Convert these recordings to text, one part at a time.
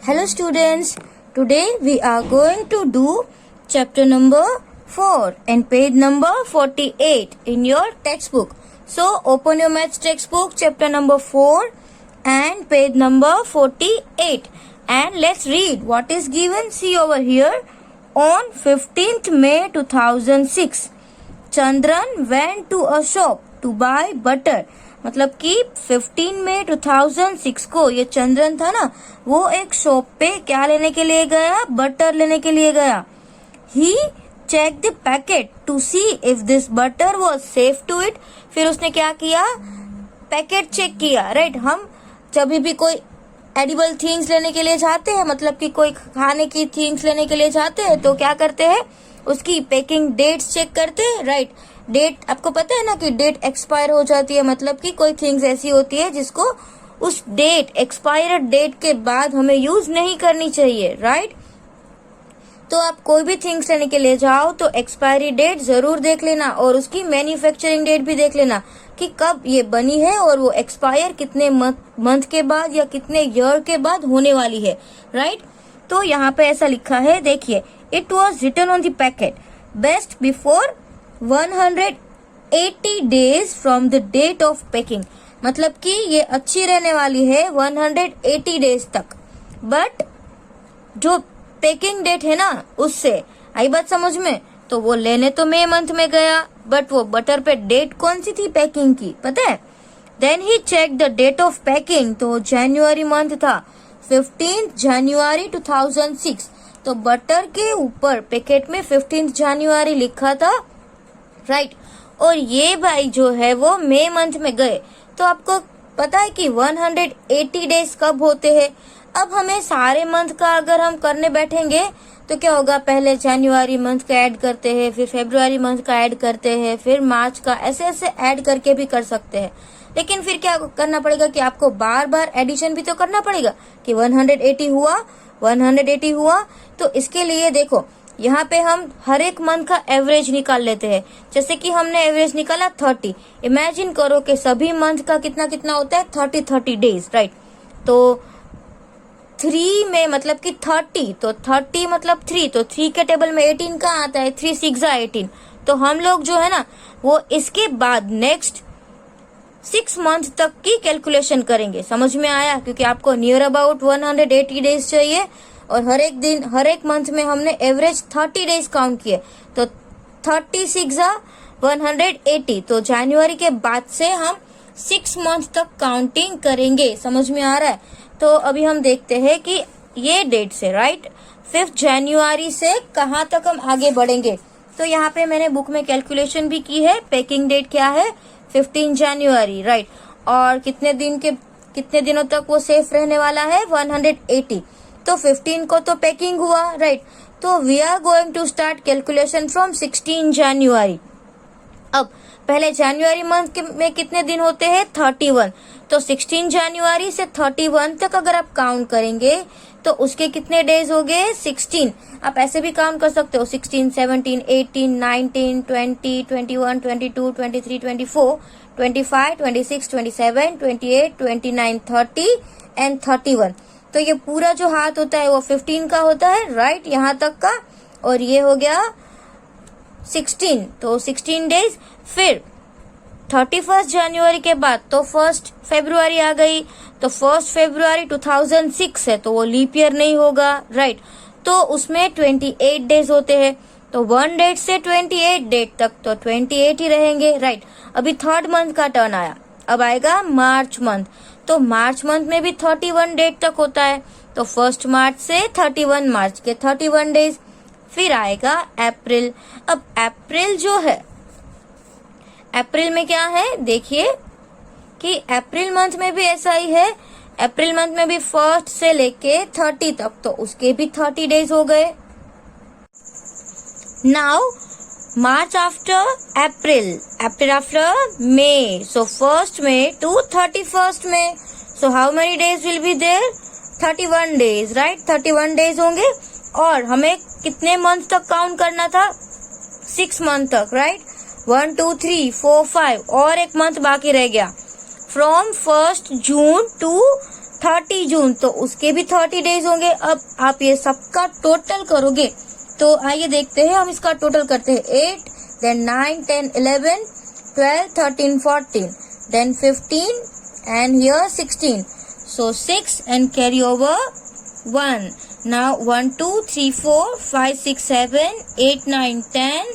Hello students, today we are going to do chapter number 4 and page number 48 in your textbook. So open your maths textbook chapter number 4 and page number 48 and let's read what is given. See over here, on 15th May 2006 Chandran went to a shop to buy butter. मतलब कि 15 मई 2006 को ये चंद्रन था ना, वो एक shop पे क्या लेने के लिए गया? बटर लेने के लिए गया. He check the packet to see if this butter was safe to eat. फिर उसने क्या किया? पैकेट चेक किया. राइट, हम जब भी कोई एडिबल थिंग्स लेने के लिए जाते हैं, मतलब कि कोई खाने की थिंग्स लेने के लिए जाते हैं, तो क्या करते हैं? उसकी पैकिंग डेट्स चेक करते हैं. राइट, डेट आपको पता है ना कि डेट एक्सपायर हो जाती है, मतलब कि कोई थिंग्स ऐसी होती है जिसको उस डेट एक्सपायर्ड डेट के बाद हमें यूज नहीं करनी चाहिए. राइट, तो आप कोई भी थिंग्स लेने के लिए जाओ तो एक्सपायरी डेट जरूर देख लेना और उसकी मैन्युफैक्चरिंग डेट भी देख लेना कि कब ये बनी है और वो एक्सपायर कितने मंथ के बाद या कितने ईयर के बाद होने वाली है. राइट, तो यहाँ पे ऐसा लिखा है, देखिए, it was written on the packet best before 180 days from the date of packing. मतलब कि ये अच्छी रहने वाली है 180 डेज तक. बट जो पैकिंग डेट है ना, उससे आई बात समझ में? तो वो लेने तो मई मंथ में गया, बट वो बटर पे डेट कौन सी थी पैकिंग की, पता है? Then he check the date of packing, तो जनवरी मंथ था, 15 जनवरी 2006. तो बटर के ऊपर पैकेट में 15 जनवरी लिखा था. राइट, और ये भाई जो है वो मई मंथ में गए. तो आपको पता है कि 180 डेज कब होते हैं? अब हमें सारे मंथ का अगर हम करने बैठेंगे तो क्या होगा? पहले जनवरी मंथ का ऐड करते हैं, फिर फरवरी मंथ का ऐड करते हैं, फिर मार्च का, ऐसे ऐसे ऐड करके भी कर सकते हैं. लेकिन फिर क्या करना पड़ेगा कि आपको बार बार एडिशन भी तो करना पड़ेगा कि 180 हुआ. तो इसके लिए देखो, यहाँ पे हम हर एक मंथ का एवरेज निकाल लेते हैं. जैसे कि हमने एवरेज निकाला 30. इमेजिन करो कि सभी मंथ का कितना कितना होता है? 30 डेज. राइट, तो 3 में मतलब कि 30, तो 30 मतलब 3, तो 3 के टेबल में 18 कहाँ आता है? 3 6 18. तो हम लोग जो है ना, वो इसके बाद नेक्स्ट 6 मंथ तक की कैलकुलेशन करेंगे. समझ में आया? क्योंकि आपको नियर अबाउट 180 डेज चाहिए और हर एक दिन, हर एक मंथ में हमने एवरेज 30 डेज काउंट किए. तो 36 180. तो जनवरी के बाद से हम 6 मंथ तक काउंटिंग करेंगे. समझ में आ रहा है? तो अभी हम देखते हैं कि ये डेट से, राइट, 5 जनवरी से कहाँ तक हम आगे बढ़ेंगे. तो यहाँ पे मैंने बुक में कैलकुलेशन भी की है. पैकिंग डेट क्या है? 15 जनवरी. राइट, और कितने दिनों तक वो सेफ रहने वाला है? 180. तो 15 को तो पैकिंग हुआ. राइट, तो we are going to start calculation from 16 January. अब पहले जनवरी मंथ में कितने दिन होते हैं? 31. तो 16 जनवरी से 31 तक अगर आप काउंट करेंगे तो उसके कितने डेज हो गए? 16. आप ऐसे भी काउंट कर सकते हो, 16, 17, 18, 19, 20, 21, 22, 23, 24, 25, 26, 27, 28, 29, 30 एंड 31. तो ये पूरा जो हाथ होता है वो 15 का होता है. राइट, यहाँ तक का. और ये हो गया 16, तो 16 डेज. फिर 31 जनवरी के बाद तो 1 फरवरी आ गई. तो 1 फरवरी 2006 है, तो वो लीप ईयर नहीं होगा. राइट, तो उसमें 28 डेज होते हैं. तो 1 डेट से 28 डेट तक तो 28 ही रहेंगे. राइट, अभी थर्ड मंथ का टर्न आया. अब आएगा मार्च मंथ. तो मार्च मंथ में भी 31 डेट तक होता है. तो 1 मार्च से 31 मार्च के 31 डेज. फिर आएगा अप्रैल. अब अप्रैल जो है, अप्रैल में क्या है? देखिए कि अप्रैल मंथ में भी ऐसा ही है. अप्रैल मंथ में भी 1 से लेके 30 तक, तो उसके भी 30 डेज हो गए. Now March after April after May. So 1st May to 31st May. So how many days will be there? 31 days, right? 31 days होंगे. और हमें कितने मंथ तक काउंट करना था? 6 मंथ तक, राइट? 1 2 3 4 5 और एक मंथ बाकी रह गया. फ्रॉम 1 जून टू 30 जून, तो उसके भी 30 डेज होंगे। अब आप ये सबका टोटल करोगे तो आइए देखते हैं, हम इसका टोटल करते हैं। 8, then 9, 10, 11, 12, 13, 14, then 15 and here 16. So 6 and carry over 1. Now 1, 2, 3, 4, 5, 6, 7, 8, 9, 10,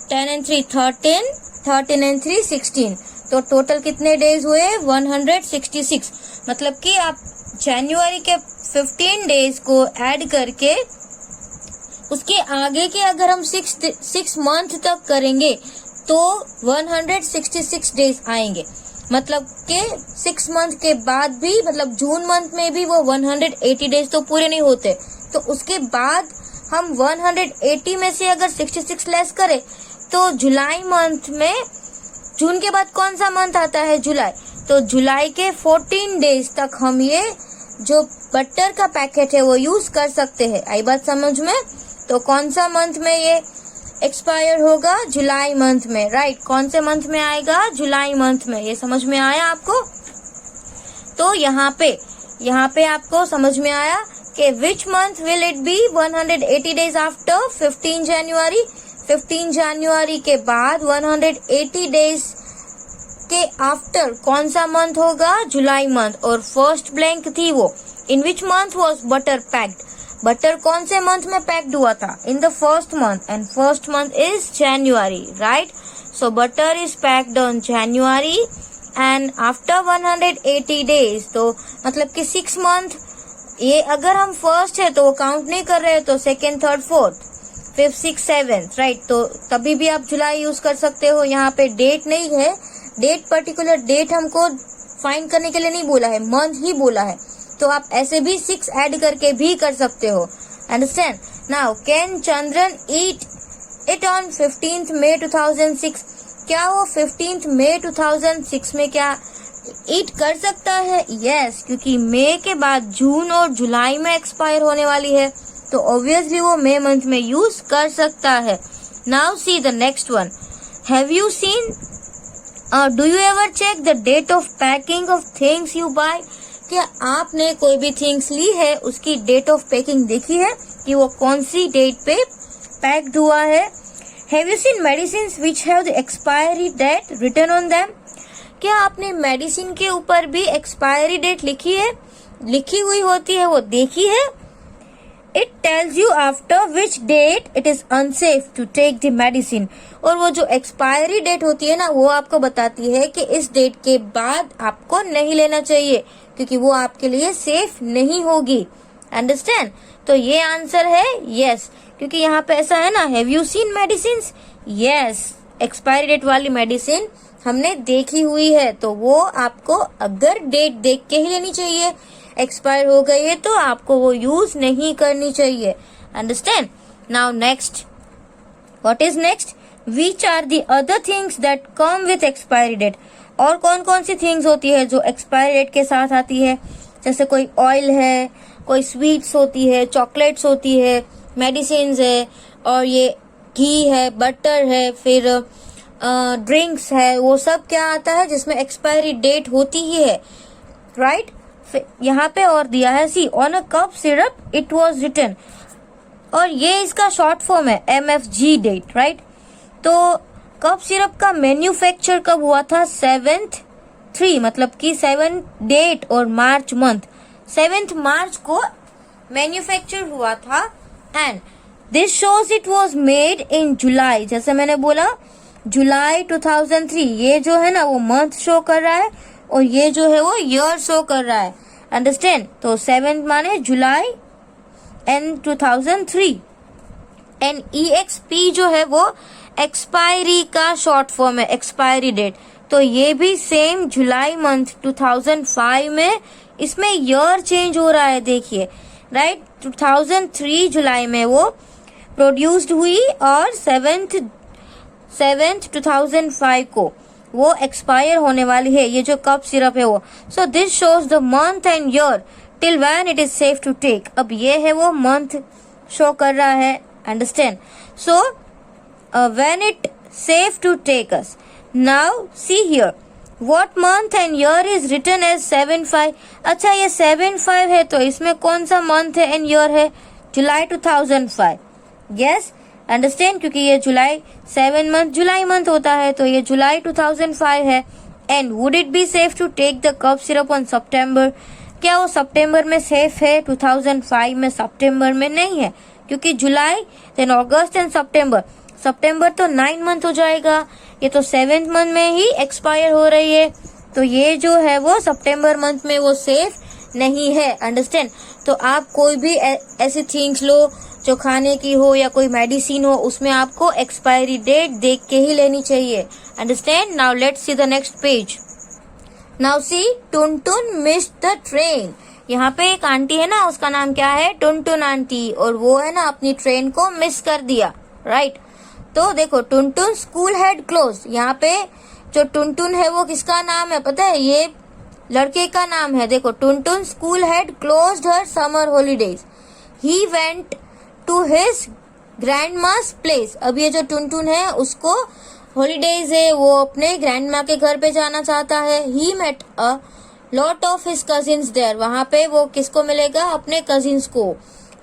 10 and 3 13, 13 and 3 16. तो टोटल कितने डेज हुए? 166। मतलब कि आप जनवरी के 15 डेज को ऐड करके उसके आगे के अगर हम 6 मंथ तक करेंगे तो 166 डेज आएंगे। मतलब कि 6 मंथ के बाद भी, मतलब जून मंथ में भी वो 180 डेज तो पूरे नहीं होते। तो उसके बाद हम 180 में से अगर 66 लेस करें तो जुलाई मंथ में, जून के बाद कौन सा मंथ आता है? जुलाई। तो जुलाई के 14 डेज तक हम ये जो बटर का पैकेट है वो यूज कर सकते हैं। आई बात समझ में? तो कौन सा मंथ में ये एक्सपायर होगा? जुलाई मंथ में, राइट। कौन से मंथ में आएगा? जुलाई मंथ में। ये समझ में आया आपको? तो यहाँ पे आपको समझ में आया कि which month will it be 180 days after 15 जनवरी। 15 जनवरी के बाद 180 डेज के आफ्टर कौन सा मंथ होगा? जुलाई मंथ। और फर्स्ट ब्लैंक थी वो, in which month was butter packed? Butter कौन से मंथ में पैक्ड हुआ था? In the first month, and first month is January, right. So butter is packed on January and after 180 days, तो मतलब कि 6 मंथ, ये अगर हम फर्स्ट है तो वो काउंट नहीं कर रहे, तो second, third, fourth, 5th, 6th, 7th, right. तो तभी भी आप जुलाई यूज कर सकते हो। यहाँ पे डेट नहीं है, डेट पर्टिकुलर डेट हमको फाइंड करने के लिए नहीं बोला है, मंथ ही बोला है। तो आप ऐसे भी 6 ऐड करके भी कर सकते हो। Understand? Now can Chandran eat it on 15th May 2006? क्या वो 15th May 2006 में क्या ईट कर सकता है? यस, क्योंकि मई के बाद जून और जुलाई में एक्सपायर होने वाली है, तो ऑब्वियसली वो मई मंथ में यूज कर सकता है। Now see the next one. Have you seen, do you ever check the date of packing of things you buy? क्या आपने कोई भी थिंग्स ली है उसकी डेट ऑफ पैकिंग देखी है कि वो कौन सी डेट पे पैक्ड हुआ है? Have you seen medicine which have the expiry date written on them? क्या आपने मेडिसिन के ऊपर भी एक्सपायरी डेट लिखी हुई होती है, वो देखी है? It tells you after which date it is unsafe to take the medicine. और वो जो एक्सपायरी डेट होती है ना, वो आपको बताती है कि इस डेट के बाद आपको नहीं लेना चाहिए, क्योंकि वो आपके लिए सेफ नहीं होगी। अंडरस्टैंड? तो ये आंसर है यस, क्योंकि यहाँ पे ऐसा है ना, have you seen medicine? Yes, expiry date वाली मेडिसिन हमने देखी हुई है, तो वो आपको अगर डेट देख के ही लेनी चाहिए। एक्सपायर हो गई है तो आपको वो यूज नहीं करनी चाहिए। Understand? Now next, what is next? Which are the other things that come with expiry date? और कौन कौन सी थिंग्स होती है जो एक्सपायरी डेट के साथ आती है? जैसे कोई ऑयल है, कोई स्वीट्स होती है, चॉकलेट्स होती है, मेडिसिन है, और ये घी है, बटर है, फिर ड्रिंक्स है। वो सब क्या आता है जिसमें एक्सपायरी डेट होती ही है, राइट? यहाँ पे और दिया है, see on a cup syrup it was written, और ये इसका शॉर्ट फॉर्म है MFG डेट, राइट? तो कप सिरप का मैन्युफैक्चर कब हुआ था? 7th 3, मतलब कि 7 डेट और मार्च मंथ, 7th मार्च को मैन्युफैक्चर हुआ था। And this shows it was made in July, जैसे मैंने बोला जुलाई 2003। ये जो है ना वो मंथ शो कर रहा है, और ये जो है वो ईयर शो कर रहा है। अंडरस्टैंड? तो 7 माने जुलाई एंड 2003। एंड EXP जो है वो एक्सपायरी का शॉर्ट फॉर्म है, एक्सपायरी डेट। तो ये भी सेम जुलाई मंथ 2005 में, इसमें ईयर चेंज हो रहा है, देखिए, राइट? 2003 जुलाई में वो प्रोड्यूस्ड हुई, और 7th 2005 को वो एक्सपायर होने वाली है, ये जो कप सिरप है वो। So this shows the month and year till when it is safe to take. अब ये है वो मंथ शो कर रहा है। Understand? So when it safe to take us. Now see here, What month and year is written as 7/5? अच्छा ये 7/5 है तो इसमें कौन सा मंथ है एंड ईयर है? जुलाई 2005. Yes, अंडरस्टैंड, क्योंकि ये जुलाई 7 मंथ जुलाई मंथ होता है तो ये जुलाई 2005 है. And would it be safe to take the cough syrup on September? क्या वो सितंबर में सेफ है? 2005 में सितंबर में नहीं है, क्योंकि जुलाई देन अगस्त एंड सितंबर तो 9 मंथ हो जाएगा. ये तो 7th मंथ में ही एक्सपायर हो रही है, तो ये जो है वो सितंबर मंथ में वो सेफ नहीं है. अंडरस्टैंड? तो आप कोई भी ऐसी थिंग्स लो जो खाने की हो या कोई मेडिसिन हो, उसमें आपको एक्सपायरी डेट देख के ही लेनी चाहिए. Understand? Now let's see the next page. Now see, Tuntun missed the train. यहाँ पे एक आंटी है ना, उसका नाम क्या है? टुनटुन आंटी. और वो है ना अपनी ट्रेन को मिस कर दिया. राइट? तो देखो, टुनटुन स्कूल हैड क्लोज. यहाँ पे जो टुनटुन है वो किसका नाम है पता है? ये लड़के का नाम है. देखो, Tuntun school had closed her summer holidays. He went to his grandma's place. अब ये जो टुनटुन है उसको हॉलीडेज है, वो अपने ग्रैंडमा के घर पे जाना चाहता है. He met a lot of his cousins there. वहां पे वो किसको मिलेगा? अपने कजिन्स को.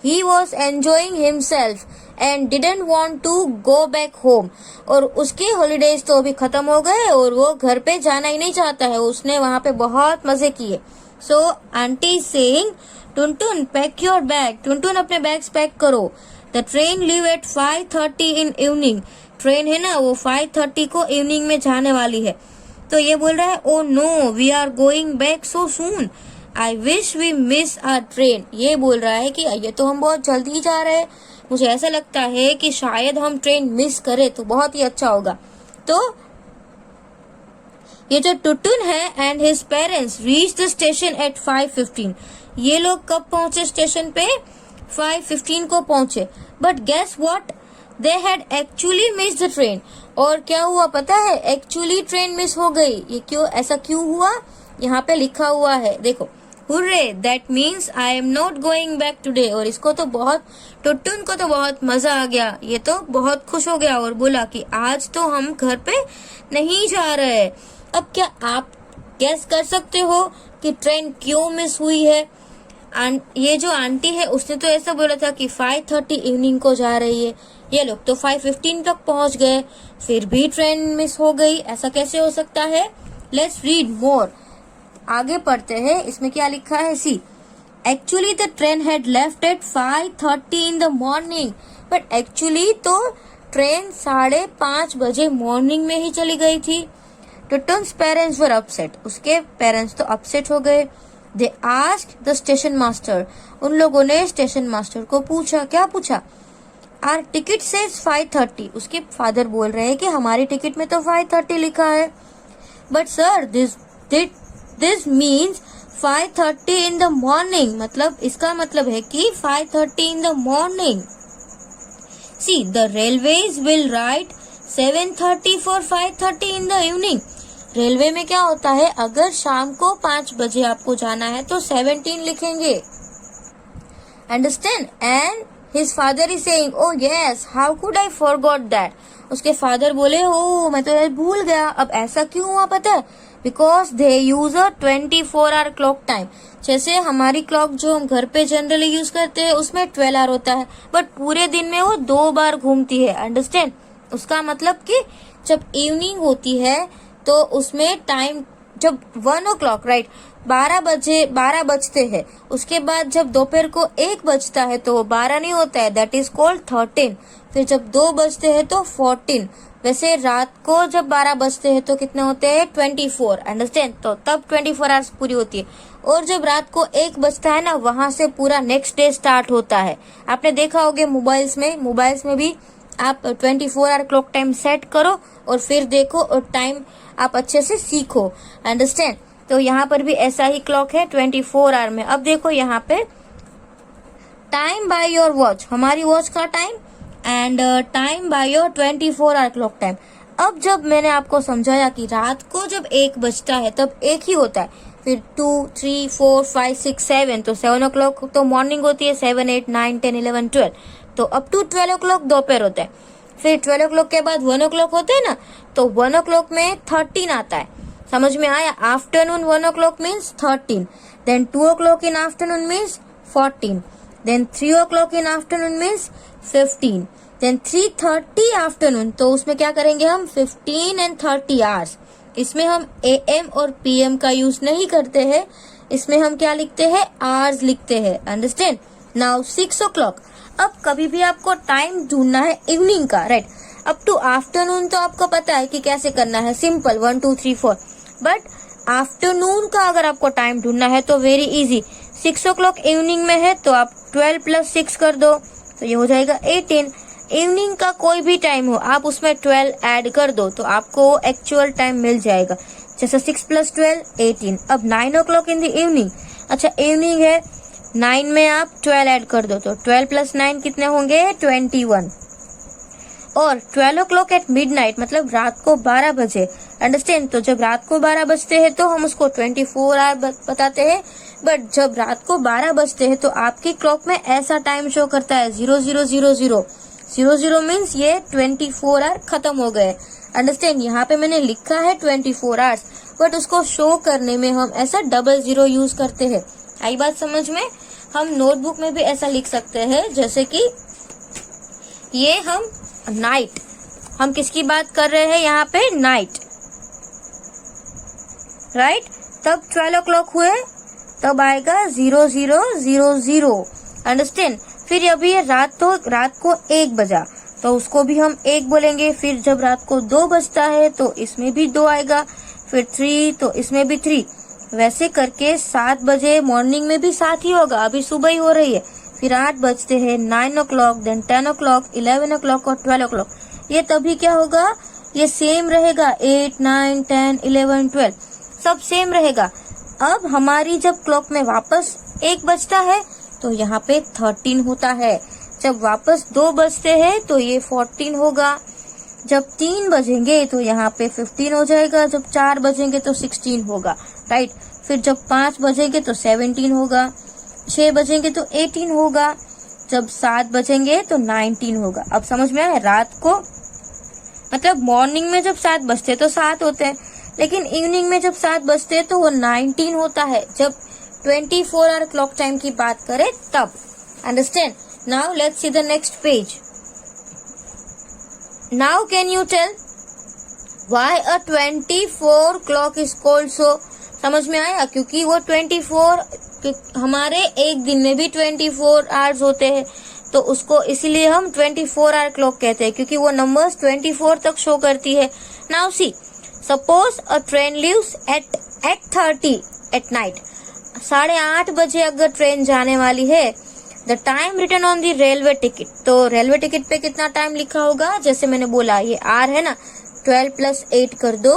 He was enjoying himself and didn't want to go back home. और उसके हॉलीडेज तो अभी खत्म हो गए और वो घर पे जाना ही नहीं चाहता है. उसने वहां पे बहुत मजे किए. So aunty saying, Tuntun pack your bag. Tuntun अपने बैग्स पैक करो. The train leave at 5:30 in evening. Train है ना वो 5:30 को इवनिंग में जाने वाली है. तो ये बोल रहा है, oh no we are going back so soon. I wish we miss our train. ये बोल रहा है कि ये तो हम बहुत जल्दी जा रहे हैं, मुझे ऐसा लगता है कि शायद हम ट्रेन मिस करें तो बहुत ही अच्छा होगा. तो ये जो टुनटुन है and his parents reach the station at 5:15. ये लोग कब पहुंचे स्टेशन पे? 5:15 को पहुंचे. But guess what, they had actually miss the train. और क्या हुआ पता है? एक्चुअली ट्रेन मिस हो गई. ये क्यों, ऐसा क्यों हुआ? यहाँ पे लिखा हुआ है, देखो, hurray that means I am not going back today. और इसको तो बहुत, टुनटुन को तो बहुत मजा आ गया. ये तो बहुत खुश हो गया और बोला कि आज तो हम घर पे नहीं जा रहे. अब क्या आप गेस कर सकते हो कि ट्रेन क्यों मिस हुई है? ये जो आंटी है उसने तो ऐसा बोला था कि 5:30 इवनिंग को जा रही है. ये लोग तो 5:15 तक पहुंच गए, फिर भी ट्रेन मिस हो गई. ऐसा कैसे हो सकता है? Let's read more. आगे पढ़ते हैं. इसमें क्या लिखा है? See, actually the train had left at 5:30 in the morning. But actually तो ट्रेन 5:30 बजे मॉर्निंग में ही चली गई थी. Tuntun's parents were upset. उसके पेरेंट्स तो अपसेट हो गए. They asked the station master. उन लोगों ने स्टेशन मास्टर को पूछा. क्या पूछा? Our ticket says 5:30. उसके फादर बोल रहे हैं कि हमारी टिकट में तो 5:30 लिखा है. But sir this means 5:30 in the morning. मतलब इसका मतलब है कि 5:30 in the morning. See, the railways will write 7:30 for 5:30 in the evening. Railway में क्या होता है, अगर शाम को 5 बजे आपको जाना है तो 17 लिखेंगे. Understand? And his father is saying, oh yes, how could I forgot that. उसके फादर बोले, ओ मैं तो भूल गया. अब ऐसा क्यों हुआ पता है? Because they use a 24 hour clock time. जैसे हमारी क्लॉक जो हम घर पे जनरली यूज करते हैं उसमें 12 आवर होता है, बट पूरे दिन में वो 2 बार घूमती है. अंडरस्टैंड? उसका मतलब कि जब इवनिंग होती है तो उसमें टाइम जब 1 o'clock राइट 12 बजते हैं, उसके बाद जब दोपहर को 1 बजता है तो वो 12 नहीं होता है, दैट इज कॉल्ड 13. फिर जब 2 बजते हैं तो 14. वैसे रात को जब 12 बजते हैं तो कितने होते हैं? 24. अंडरस्टैंड? तो तब 24 आवर्स पूरी होती है. और जब रात को 1 बजता है ना, वहां से पूरा नेक्स्ट डे स्टार्ट होता है. आपने देखा होगा मोबाइल्स में भी आप 24 आवर क्लॉक टाइम सेट करो और फिर देखो और टाइम आप अच्छे से सीखो. अंडरस्टैंड? तो यहाँ पर भी ऐसा ही क्लॉक है 24 आवर में. अब देखो यहाँ पे टाइम बाय योर वॉच, हमारी वॉच का time, and time by your 24 hour clock time. अब जब मैंने आपको समझाया कि रात को जब 1 बजता है तब 1 ही होता है, फिर 2, 3, 4, 5, 6, 7, तो 7 o'clock तो मॉर्निंग होती है, 7, 8, 9, 10, 11, 12, तो अप टू 12 o'clock दोपहर होता है. फिर 12 o'clock के बाद 1 o'clock होते हैं ना, तो 1 o'clock में 13 आता है. समझ में आया? Afternoon 1 o'clock means 13, then 2 o'clock in afternoon means 14, then 3 o'clock in afternoon means 15, then 3:30 afternoon, तो उसमें क्या करेंगे हम 15 and 30 आवर्स। इसमें हम AM और PM का यूज नहीं करते हैं, इसमें हम क्या लिखते हैं, आवर्स लिखते हैं। अंडरस्टैंड? नाउ 6 o'clock, अब कभी भी आपको टाइम ढूंढना है इवनिंग का, राइट? अप टू आफ्टरनून तो आपको पता है कि कैसे करना है, सिंपल 1 2 3 4, बट आफ्टरनून का अगर आपको टाइम ढूंढना है तो वेरी इजी। 6 o'clock इवनिंग में है तो आप 12 + 6 कर दो तो ये हो जाएगा 18। इवनिंग का कोई भी टाइम हो आप उसमें 12 ऐड कर दो तो आपको एक्चुअल टाइम मिल जाएगा। जैसे 6 + 12 18। अब 9 o'clock इन द इवनिंग, अच्छा इवनिंग है, 9 में आप 12 ऐड कर दो तो 12 + 9 कितने होंगे, 21। और 12 o'clock एट मिडनाइट मतलब रात को 12 बजे। अंडरस्टैंड? तो जब रात को 12 बजते हैं तो हम उसको 24 आवर बताते हैं, बट जब रात को 12 बजते हैं तो आपकी क्लॉक में ऐसा टाइम शो करता है 0000। 00 मीन्स ये 24 आवर खत्म हो गए। अंडरस्टैंड? यहाँ पे मैंने लिखा है 24 आवर्स, बट उसको शो करने में हम ऐसा 00 यूज करते हैं। आई बात समझ में? हम नोटबुक में भी ऐसा लिख सकते हैं, जैसे कि ये हम नाइट, हम किसकी बात कर रहे हैं यहाँ पे, नाइट, राइट? तब 12 o'clock हुए तब आएगा 0000। अंडरस्टैंड? फिर अभी ये रात को 1 बजा तो उसको भी हम 1 बोलेंगे। फिर जब रात को 2 बजता है तो इसमें भी 2 आएगा, फिर 3 तो इसमें भी 3, वैसे करके 7 बजे मॉर्निंग में भी 7 ही होगा, अभी सुबह ही हो रही है। फिर 8 बजते हैं, 9 o'clock, देन 10 o'clock, 11 o'clock और 12 o'clock। ये तभी क्या होगा, ये सेम रहेगा, 8 9 10 11 12 सब सेम रहेगा। अब हमारी जब क्लॉक में वापस 1 बजता है तो यहाँ पे 13 होता है, जब वापस 2 बजते हैं तो ये 14 होगा, जब 3 बजेंगे तो यहाँ पे 15 हो जाएगा, जब 4 बजेंगे तो 16 होगा, राइट? फिर जब 5 बजेंगे तो 17 होगा, 6 बजेंगे तो 18 होगा, जब 7 बजेंगे तो 19 होगा। अब समझ में आया? रात को मतलब मॉर्निंग में जब 7 बजते तो 7 होते हैं, लेकिन इवनिंग में जब 7 बजते हैं तो वो 19 होता है, जब 24 आवर क्लॉक टाइम की बात करें तब। Understand? Now let's see the next page. Now can you tell why a 24 clock is called so? समझ में आया? क्योंकि वो 24, हमारे एक दिन में भी 24 आवर्स होते हैं तो उसको इसीलिए हम 24 आवर क्लॉक कहते हैं, क्योंकि वो नंबर्स 24 तक शो करती है। Now see, suppose a train leaves at 8:30 at night, 8:30 बजे अगर ट्रेन जाने वाली है, the time written on the railway ticket, तो रेलवे टिकट पे कितना टाइम लिखा होगा, जैसे मैंने बोला ये आर है ना, 12 + 8 कर दो,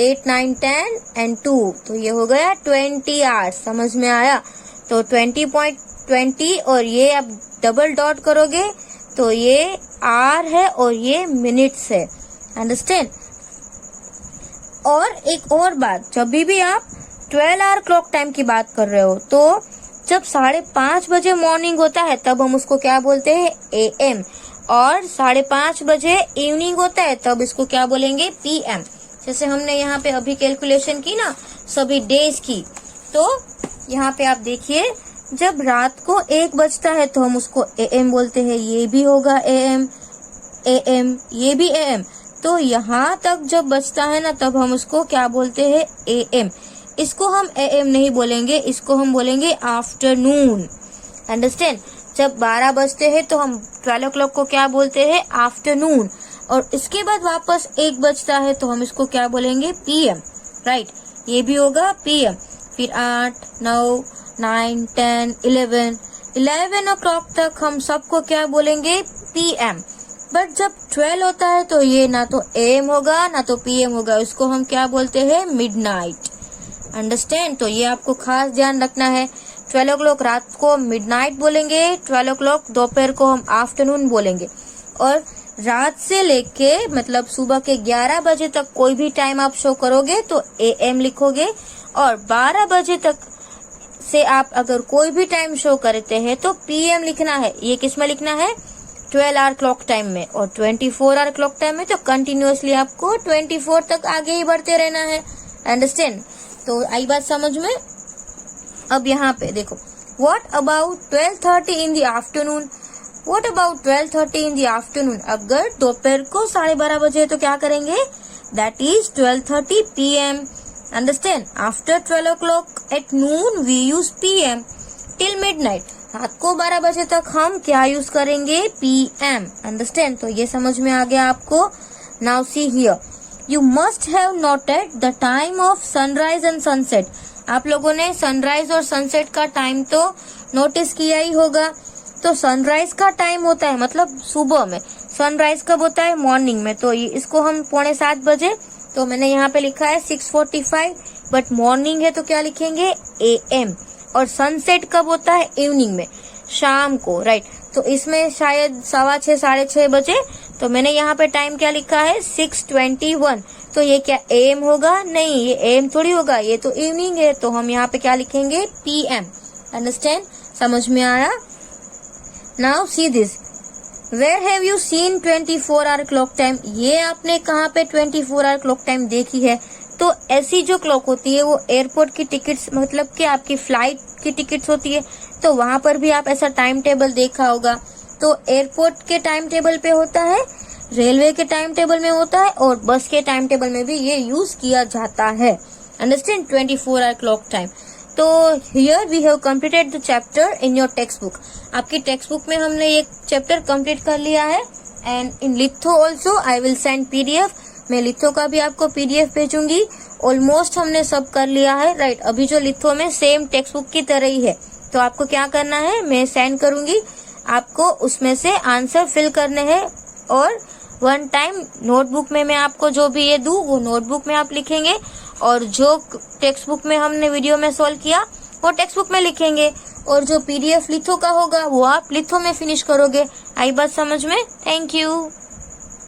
8 9 10 and 2, तो ये हो गया 20 आवर्स। समझ में आया? तो 20.20 और ये अब डबल डॉट करोगे तो ये आर है और ये मिनट्स है। अंडरस्टैंड? और एक और बात, जब भी आप 12 आवर क्लॉक टाइम की बात कर रहे हो तो जब 5:30 बजे मॉर्निंग होता है तब हम उसको क्या बोलते हैं, AM, और 5:30 बजे इवनिंग होता है तब इसको क्या बोलेंगे, PM। जैसे हमने यहाँ पे अभी कैलकुलेशन की ना सभी डेज की, तो यहाँ पे आप देखिए जब रात को 1 बजता है तो हम उसको AM बोलते हैं, ये भी होगा AM, ये भी AM। तो यहाँ तक जब बजता है ना तब हम उसको क्या बोलते हैं, AM। इसको हम AM नहीं बोलेंगे, इसको हम बोलेंगे आफ्टरनून। अंडरस्टैंड? जब 12 बजते हैं तो हम 12 o'clock को क्या बोलते हैं, आफ्टरनून, और इसके बाद वापस 1 बजता है तो हम इसको क्या बोलेंगे, PM, राइट? ये भी होगा PM। फिर 8 9 9 10 11 o'clock तक हम सबको क्या बोलेंगे, PM। बट जब 12 होता है तो ये ना तो AM होगा ना तो PM होगा, इसको हम क्या बोलते हैं, मिडनाइट। अंडरस्टैंड? तो ये आपको खास ध्यान रखना है। 12 o'clock रात को मिडनाइट बोलेंगे, 12 o'clock दोपहर को हम आफ्टरनून बोलेंगे, और रात से लेके मतलब सुबह के 11 बजे तक कोई भी टाइम आप शो करोगे तो AM लिखोगे, और 12 बजे तक से आप अगर कोई भी टाइम शो करते हैं तो PM लिखना है। ये किस में लिखना है, 12 आवर क्लॉक टाइम में, और 24 आवर क्लॉक टाइम में तो कंटिन्यूअसली आपको 24 तक आगे ही बढ़ते रहना है। अंडरस्टैंड। तो आई बात समझ में। अब यहाँ पे देखो, what about 12:30 in the afternoon. What about 12:30 in the afternoon. अगर दोपहर को 12:30 बजे तो क्या करेंगे, that is 12:30 PM। Understand. After 12 o'clock at noon we use PM till midnight. रात को 12 बजे तक हम क्या यूज करेंगे, PM। अंडरस्टैंड। तो ये समझ में आ गया आपको। Now see here, you must have noted the time of sunrise and sunset. आप लोगों ने सनराइज और सनसेट का टाइम तो नोटिस किया ही होगा। तो सनराइज का टाइम होता है मतलब सुबह में, सनराइज कब होता है, मॉर्निंग में। तो इसको हम 6:45 बजे, तो मैंने यहाँ पे लिखा है 6:45, बट मॉर्निंग है तो क्या लिखेंगे, AM। और सनसेट कब होता है, इवनिंग में, शाम को, राइट। तो इसमें शायद 6:15 6:30 बजे, तो मैंने यहाँ पे टाइम क्या लिखा है, 6:21। तो ये क्या AM होगा, नहीं ये AM थोड़ी होगा, ये तो इवनिंग है। तो हम यहाँ पे क्या लिखेंगे, PM। अंडरस्टैंड, समझ में आया। Now see this, where have you seen 24-hour clock time. ये आपने कहाँ पे 24-hour क्लॉक टाइम देखी है। तो ऐसी जो क्लॉक होती है वो एयरपोर्ट की टिकट्स, मतलब कि आपकी फ्लाइट की टिकट्स होती है, तो वहां पर भी आप ऐसा टाइम टेबल देखा होगा। तो एयरपोर्ट के टाइम टेबल पे होता है, रेलवे के टाइम टेबल में होता है, और बस के टाइम टेबल में भी ये यूज किया जाता है। Understand, 24-hour clock time. तो here we have completed the chapter in your text book. आपकी टेक्स्ट बुक में हमने एक चैप्टर कंप्लीट कर लिया है। एंड इन लिथो also I will send PDF। मैं लिथो का भी आपको PDF भेजूंगी। ऑलमोस्ट हमने सब कर लिया है, राइट। अभी जो लिथो में सेम टेक्स्ट बुक की तरह ही है। तो आपको क्या करना है, मैं सेंड करूंगी आपको, उसमें से आंसर फिल करने हैं। और वन टाइम नोटबुक में मैं आपको जो भी ये दूं वो नोटबुक में आप लिखेंगे, और जो टेक्स्ट बुक में हमने वीडियो में सॉल्व किया वो टेक्स्ट बुक में लिखेंगे, और जो PDF लिथो का होगा वो आप लिथो में फिनिश करोगे। आई बात समझ में। Thank you.